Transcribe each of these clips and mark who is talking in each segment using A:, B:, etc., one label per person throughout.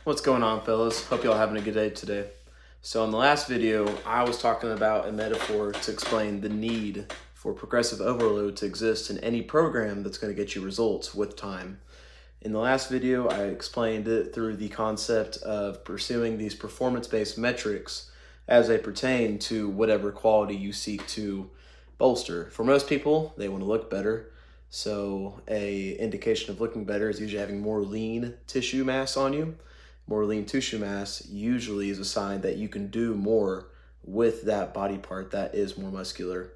A: What's going on, fellas? Hope y'all having a good day today. So in the last video, I was talking about a metaphor to explain the need for progressive overload to exist in any program that's going to get you results with time. In the last video, I explained it through the concept of pursuing these performance-based metrics as they pertain to whatever quality you seek to bolster. For most people, they want to look better. So a indication of looking better is usually having more lean tissue mass on you. More lean tissue mass usually is a sign that you can do more with that body part that is more muscular.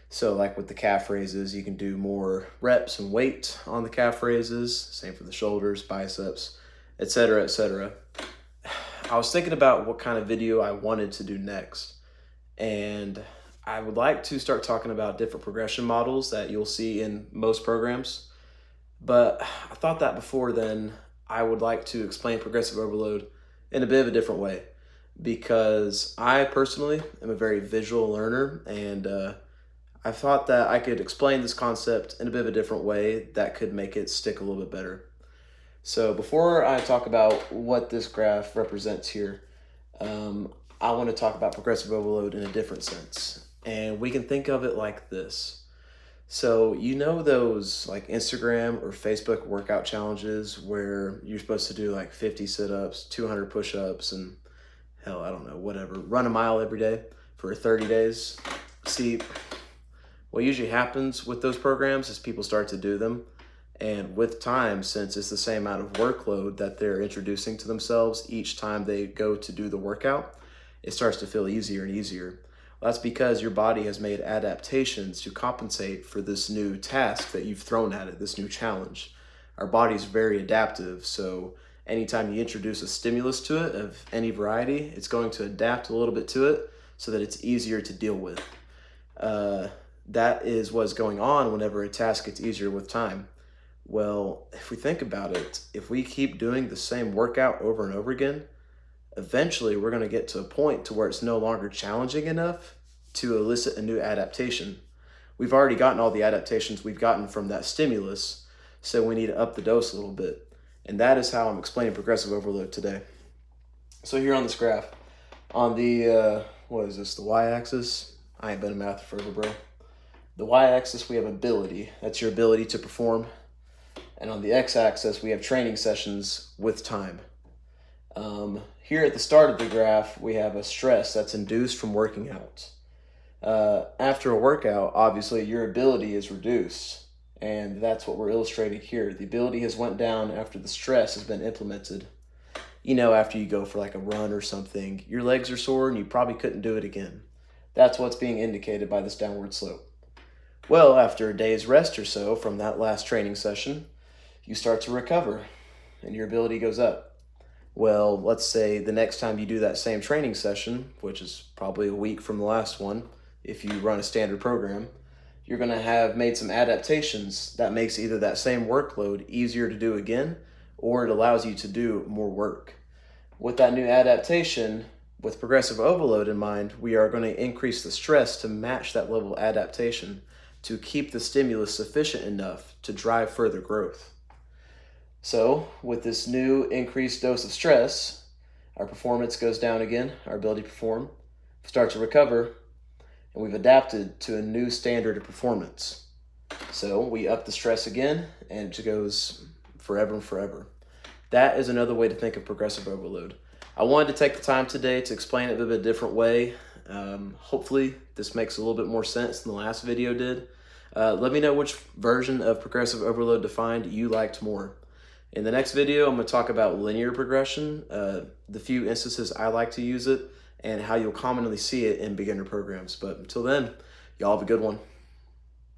A: So like with the calf raises, you can do more reps and weight on the calf raises, same for the shoulders, biceps, etc., etc. I was thinking about what kind of video I wanted to do next, and I would like to start talking about different progression models that you'll see in most programs, but I thought that before then, I would like to explain progressive overload in a bit of a different way, because I personally am a very visual learner, and I thought that I could explain this concept in a bit of a different way that could make it stick a little bit better. So before I talk about what this graph represents here, I want to talk about progressive overload in a different sense. And we can think of it like this. So you know those like Instagram or Facebook workout challenges where you're supposed to do like 50 sit-ups, 200 push-ups, and hell, I don't know, whatever, run a mile every day for 30 days? See, what usually happens with those programs is people start to do them, and with time, since it's the same amount of workload that they're introducing to themselves each time they go to do the workout, it starts to feel easier and easier. Well, that's because your body has made adaptations to compensate for this new task that you've thrown at it, this new challenge. Our body's very adaptive, so anytime you introduce a stimulus to it of any variety, it's going to adapt a little bit to it so that it's easier to deal with. That is what's going on whenever a task gets easier with time. Well, if we think about it, if we keep doing the same workout over and over again, eventually we're going to get to a point to where it's no longer challenging enough to elicit a new adaptation. We've already gotten all the adaptations we've gotten from that stimulus, so we need to up the dose a little bit. And that is how I'm explaining progressive overload today. So here on this graph, on the, what is this, the y-axis? I ain't been in math forever, bro. The y-axis, we have ability. That's your ability to perform. And on the x-axis, we have training sessions with time. Here at the start of the graph, we have a stress that's induced from working out. After a workout, obviously, your ability is reduced. And that's what we're illustrating here. The ability has went down after the stress has been implemented. You know, after you go for like a run or something, your legs are sore and you probably couldn't do it again. That's what's being indicated by this downward slope. Well, after a day's rest or so from that last training session, you start to recover and your ability goes up. Well, let's say the next time you do that same training session, which is probably a week from the last one, if you run a standard program, you're going to have made some adaptations that makes either that same workload easier to do again, or it allows you to do more work. With that new adaptation, with progressive overload in mind, we are going to increase the stress to match that level of adaptation to keep the stimulus sufficient enough to drive further growth. So with this new increased dose of stress, our performance goes down again, our ability to perform, start to recover, and we've adapted to a new standard of performance. So we up the stress again, and it goes forever and forever. That is another way to think of progressive overload. I wanted to take the time today to explain it in a bit different way. Hopefully this makes a little bit more sense than the last video did. Let me know which version of progressive overload defined you liked more. In the next video, I'm going to talk about linear progression, the few instances I like to use it, and how you'll commonly see it in beginner programs. But until then, y'all have a good one.